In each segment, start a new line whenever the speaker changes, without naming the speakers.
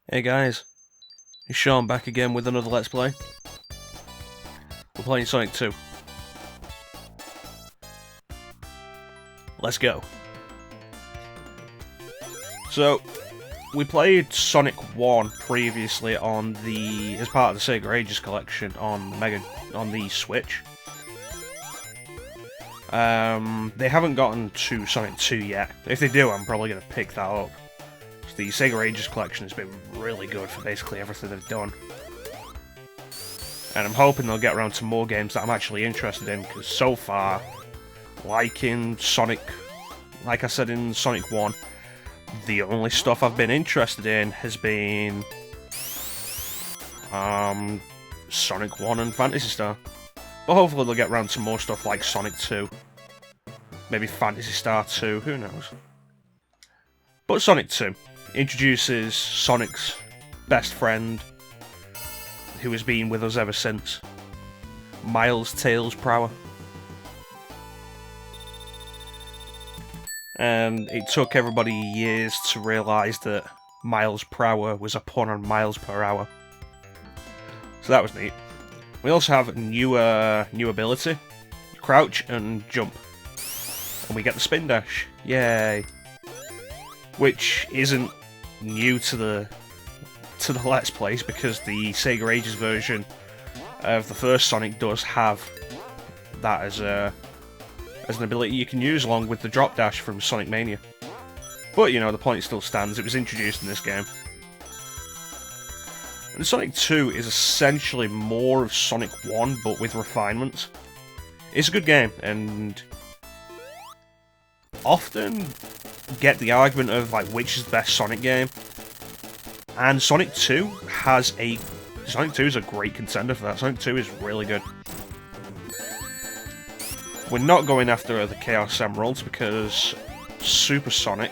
Hey guys, it's Shaun back again with another Let's Play. We're playing Sonic 2. Let's go. So, we played Sonic 1 previously on as part of the Sega Ages collection on the Switch. They haven't gotten to Sonic 2 yet. If they do, I'm probably going to pick that up. The Sega Ages collection has been really good for basically everything they've done. And I'm hoping they'll get around to more games that I'm actually interested in, because so far, like in Sonic, like I said in Sonic 1, the only stuff I've been interested in has been Sonic 1 and Phantasy Star. But hopefully they'll get around to more stuff like Sonic 2. Maybe Phantasy Star 2, who knows. But Sonic 2 introduces Sonic's best friend, who has been with us ever since, Miles Tails Prower. And it took everybody years to realise that Miles Prower was a pun on miles per hour. So that was neat. We also have a new ability, crouch and jump. And we get the spin dash. Yay! Which isn't new to the Let's Plays, because the Sega Ages version of the first Sonic does have that as an ability you can use along with the drop dash from Sonic Mania. But you know, the point still stands, it was introduced in this game. And Sonic 2 is essentially more of Sonic 1 but with refinements. It's a good game, and often get the argument of like which is the best Sonic game, and Sonic 2 is a great contender for that. Sonic 2 is really good. We're not going after the Chaos Emeralds because Super Sonic.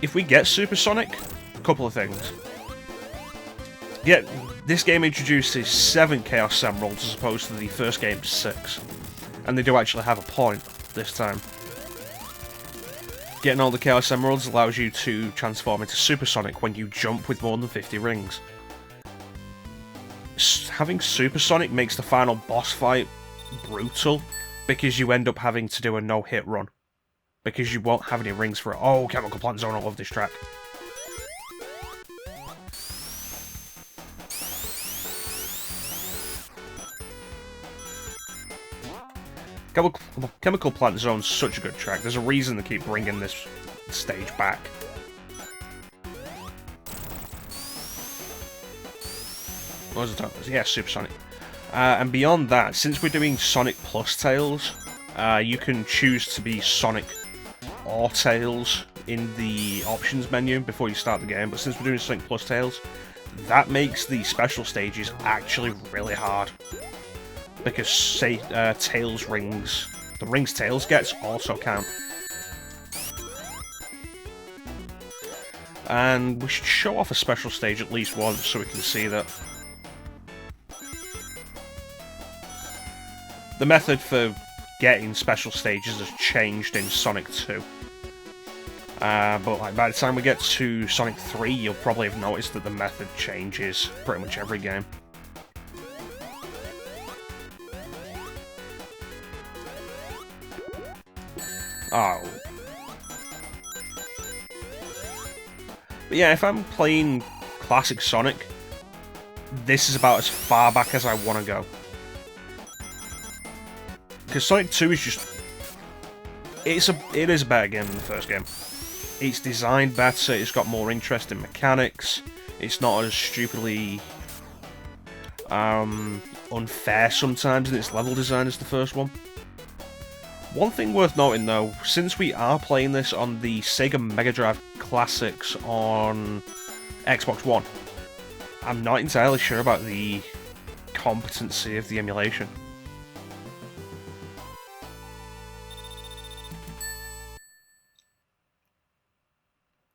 If we get Super Sonic, a couple of things. This game introduces 7 Chaos Emeralds as opposed to the first game's 6, and they do actually have a point this time. Getting all the Chaos Emeralds allows you to transform into Super Sonic when you jump with more than 50 rings. Having Super Sonic makes the final boss fight brutal, because you end up having to do a no-hit run. Because you won't have any rings for it. Oh, Chemical Plant Zone, I love this track. Chemical Plant Zone's such a good track. There's a reason they keep bringing this stage back. What was it? Yeah, Super Sonic. And beyond that, since we're doing Sonic plus Tails, you can choose to be Sonic or Tails in the options menu before you start the game. But since we're doing Sonic plus Tails, that makes the special stages actually really hard. Because, say, Tails rings, the rings Tails gets also count. And we should show off a special stage at least once so we can see that. The method for getting special stages has changed in Sonic 2. But like, by the time we get to Sonic 3, you'll probably have noticed that the method changes pretty much every game. Oh. But yeah, if I'm playing classic Sonic, this is about as far back as I want to go. Because Sonic 2 is just... It is a better game than the first game. It's designed better, it's got more interesting mechanics, it's not as stupidly unfair sometimes in its level design as the first one. One thing worth noting though, since we are playing this on the Sega Mega Drive Classics on Xbox One, I'm not entirely sure about the competency of the emulation.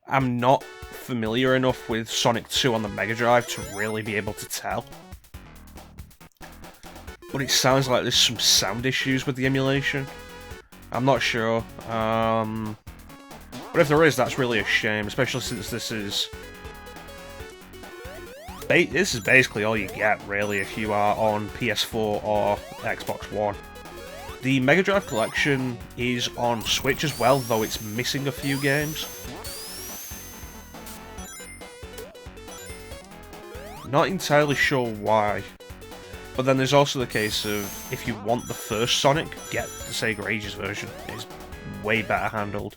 I'm not familiar enough with Sonic 2 on the Mega Drive to really be able to tell. But it sounds like there's some sound issues with the emulation. I'm not sure. But if there is, that's really a shame, especially since this is basically all you get, really, if you are on PS4 or Xbox One. The Mega Drive Collection is on Switch as well, though it's missing a few games. Not entirely sure why. But then there's also the case of, if you want the first Sonic, get the Sega Ages version. It's way better handled.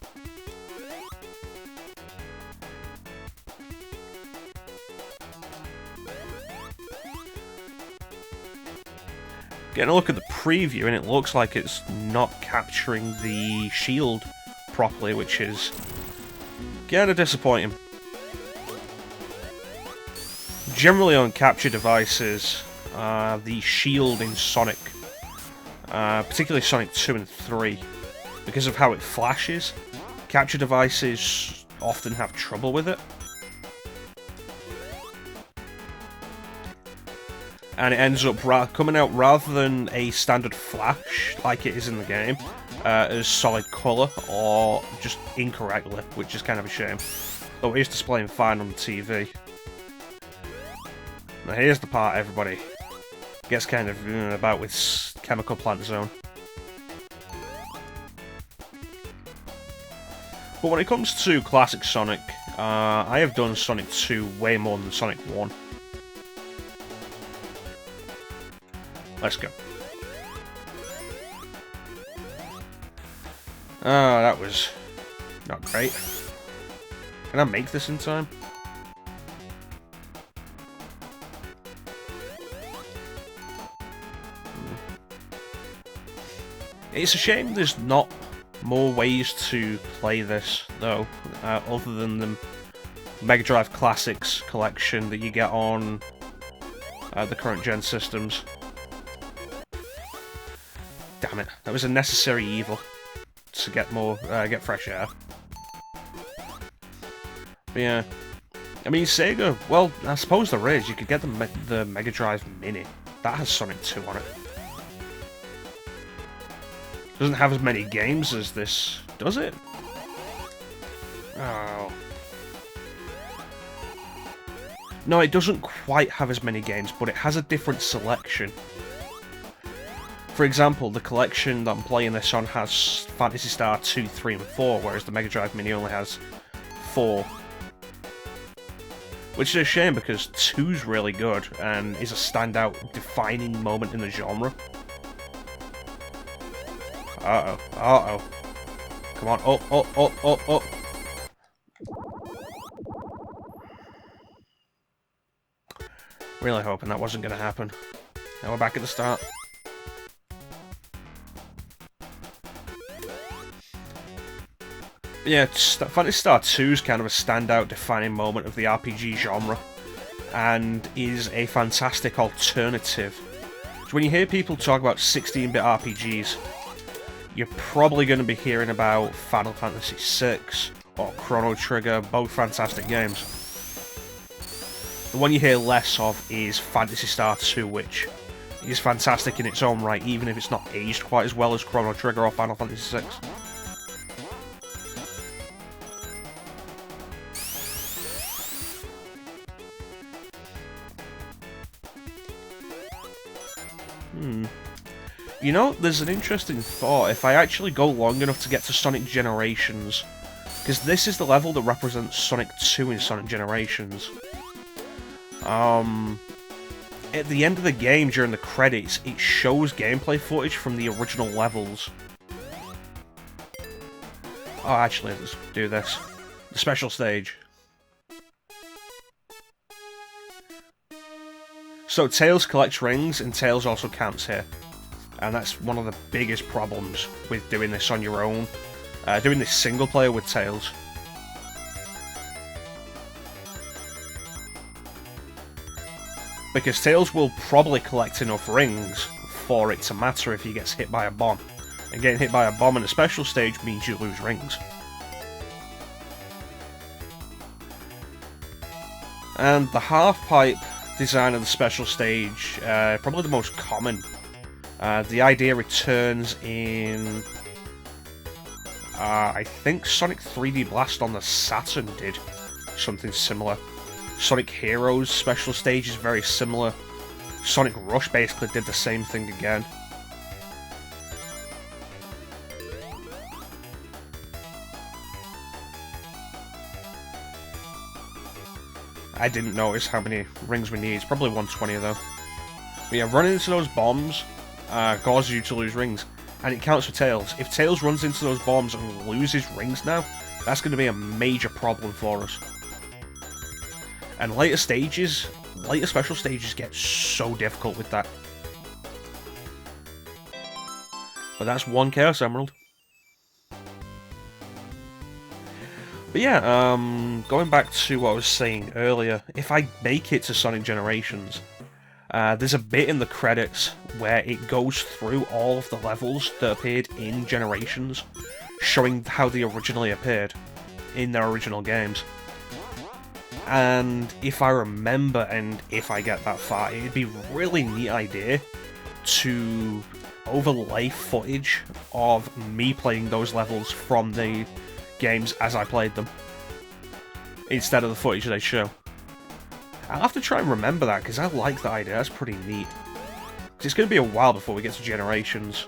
Getting a look at the preview, and it looks like it's not capturing the shield properly, which is kind of disappointing. Generally on capture devices, the shield in Sonic, particularly Sonic 2 and 3, because of how it flashes, capture devices often have trouble with it. And it ends up coming out, rather than a standard flash like it is in the game, as solid colour, or just incorrectly, which is kind of a shame. Though it is displaying fine on the TV. Now here's the part everybody gets kind of about with Chemical Plant Zone. But when it comes to classic Sonic, I have done Sonic 2 way more than Sonic 1. Let's go. Oh, that was not great. Can I make this in time? It's a shame there's not more ways to play this, though, other than the Mega Drive Classics collection that you get on the current gen systems. Damn it, that was a necessary evil to get more, get fresh air. But yeah, I mean, Sega, well, I suppose there is. You could get the Mega Drive Mini. That has Sonic 2 on it. Doesn't have as many games as this, does it? Oh. No, it doesn't quite have as many games, but it has a different selection. For example, the collection that I'm playing this on has Phantasy Star 2, 3, and 4, whereas the Mega Drive Mini only has 4. Which is a shame, because 2's really good, and is a standout, defining moment in the genre. Uh-oh, uh-oh. Come on, oh. Really hoping that wasn't going to happen. Now we're back at the start. Yeah, Phantasy Star 2 is kind of a standout, defining moment of the RPG genre, and is a fantastic alternative. So when you hear people talk about 16-bit RPGs, you're probably going to be hearing about Final Fantasy VI or Chrono Trigger, both fantastic games. The one you hear less of is Phantasy Star 2, which is fantastic in its own right, even if it's not aged quite as well as Chrono Trigger or Final Fantasy VI. You know, there's an interesting thought. If I actually go long enough to get to Sonic Generations, because this is the level that represents Sonic 2 in Sonic Generations. At the end of the game, during the credits, it shows gameplay footage from the original levels. Oh, actually, let's do this. The special stage. So Tails collects rings, and Tails also counts here. And that's one of the biggest problems with doing this on your own. Doing this single player with Tails. Because Tails will probably collect enough rings for it to matter if he gets hit by a bomb. And getting hit by a bomb in a special stage means you lose rings. And the half-pipe design of the special stage, probably the most common. The idea returns in I think Sonic 3D Blast on the Saturn did something similar. Sonic Heroes special stage is very similar. Sonic Rush basically did the same thing again. I didn't notice how many rings we need. It's probably 120 though. But yeah, running into those bombs causes you to lose rings. And it counts for Tails. If Tails runs into those bombs and loses rings now, that's going to be a major problem for us. And later special stages get so difficult with that. But that's one Chaos Emerald. But yeah, going back to what I was saying earlier, if I make it to Sonic Generations, there's a bit in the credits where it goes through all of the levels that appeared in Generations, showing how they originally appeared in their original games. And if I remember, and if I get that far, it'd be a really neat idea to overlay footage of me playing those levels from the games as I played them, instead of the footage they show. I'll have to try and remember that, because I like that idea. That's pretty neat. Because it's going to be a while before we get to Generations.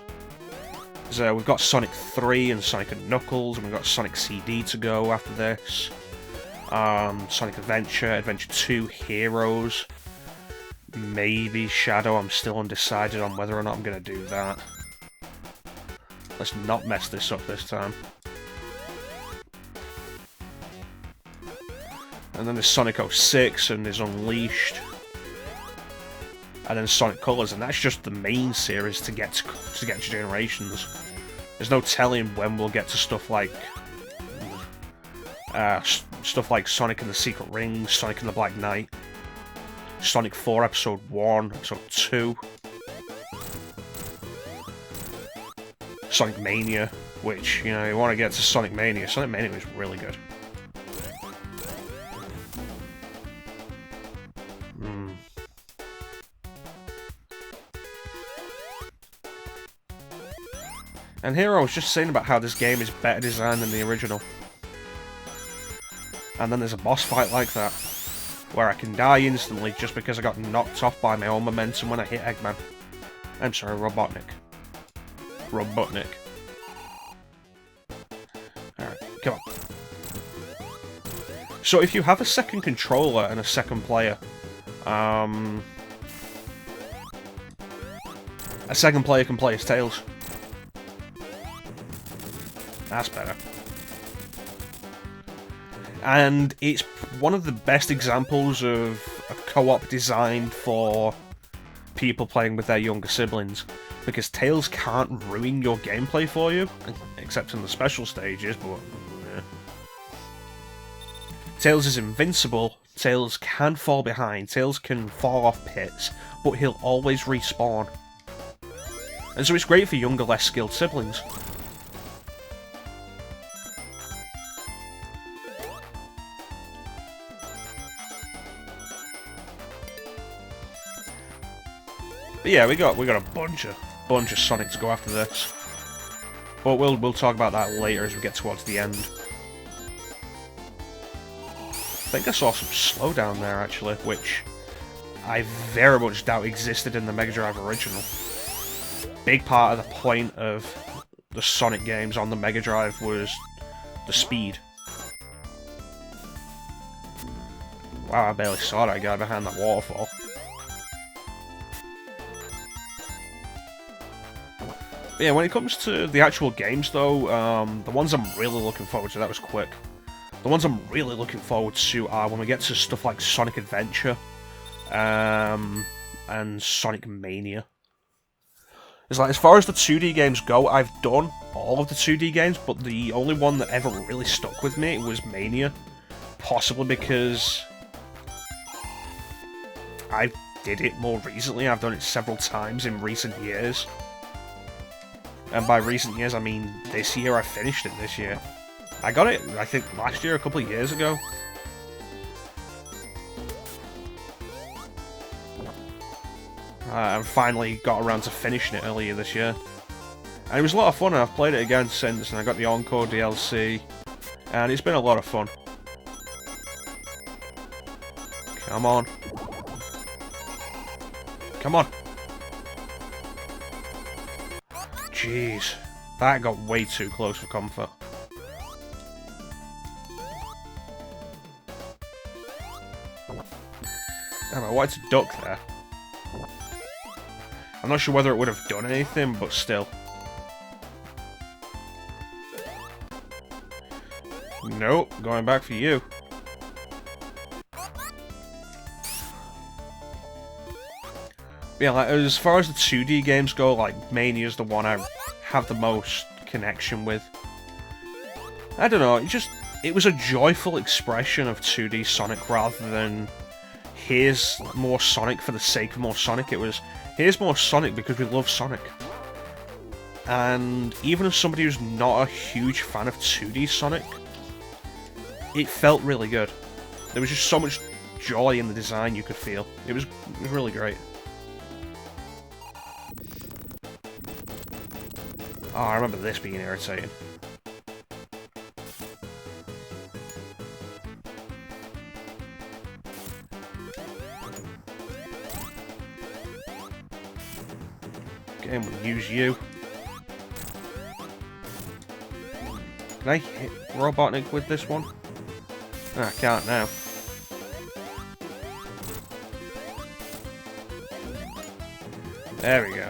So we've got Sonic 3 and Sonic and Knuckles, and we've got Sonic CD to go after this. Sonic Adventure, Adventure 2, Heroes. Maybe Shadow. I'm still undecided on whether or not I'm going to do that. Let's not mess this up this time. And then there's Sonic 06, and there's Unleashed. And then Sonic Colors, and that's just the main series to get to Generations. There's no telling when we'll get to stuff like Sonic and the Secret Rings, Sonic and the Black Knight, Sonic 4 Episode 1, Episode 2, Sonic Mania, which, you know, you want to get to Sonic Mania. Sonic Mania was really good. And here I was just saying about how this game is better designed than the original. And then there's a boss fight like that, where I can die instantly just because I got knocked off by my own momentum when I hit Eggman. I'm sorry, Robotnik. Robotnik. Alright, come on. So if you have a second controller and a second player, a second player can play as Tails. That's better. And it's one of the best examples of a co-op designed for people playing with their younger siblings, because Tails can't ruin your gameplay for you, except in the special stages, but yeah. Tails is invincible, Tails can fall behind, Tails can fall off pits, but he'll always respawn. And so it's great for younger, less skilled siblings. But yeah, we got a bunch of Sonic to go after this. But we'll talk about that later as we get towards the end. I think I saw some slowdown there actually, which I very much doubt existed in the Mega Drive original. Big part of the point of the Sonic games on the Mega Drive was the speed. Wow, I barely saw that guy behind that waterfall. But yeah, when it comes to the actual games though, the ones I'm really looking forward to, that was quick. The ones I'm really looking forward to are when we get to stuff like Sonic Adventure, and Sonic Mania. It's like, as far as the 2D games go, I've done all of the 2D games, but the only one that ever really stuck with me was Mania. Possibly because I did it more recently. I've done it several times in recent years. And by recent years, I mean this year. I finished it this year. I got it, I think, last year, a couple of years ago. And finally got around to finishing it earlier this year. And it was a lot of fun, and I've played it again since, and I got the Encore DLC, and it's been a lot of fun. Come on. Come on. Jeez. That got way too close for comfort. Damn, I wanted to duck there. I'm not sure whether it would have done anything, but still. Nope, going back for you. Yeah, like, as far as the 2D games go, like, Mania is the one I have the most connection with. I don't know, it was a joyful expression of 2D Sonic rather than here's more Sonic for the sake of more Sonic. It was, here's more Sonic because we love Sonic. And even as somebody who's not a huge fan of 2D Sonic, it felt really good. There was just so much joy in the design you could feel. It was really great. Oh, I remember this being irritating. Game will use you. Can I hit Robotnik with this one? No, I can't now. There we go.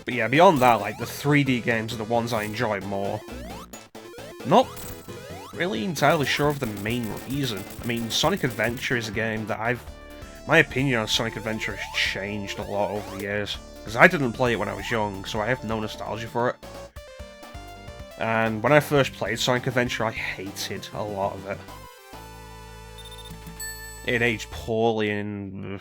But yeah, beyond that, like, the 3D games are the ones I enjoy more. Not really entirely sure of the main reason. I mean, Sonic Adventure is a game that my opinion on Sonic Adventure has changed a lot over the years. Because I didn't play it when I was young, so I have no nostalgia for it. And when I first played Sonic Adventure, I hated a lot of it. It aged poorly, and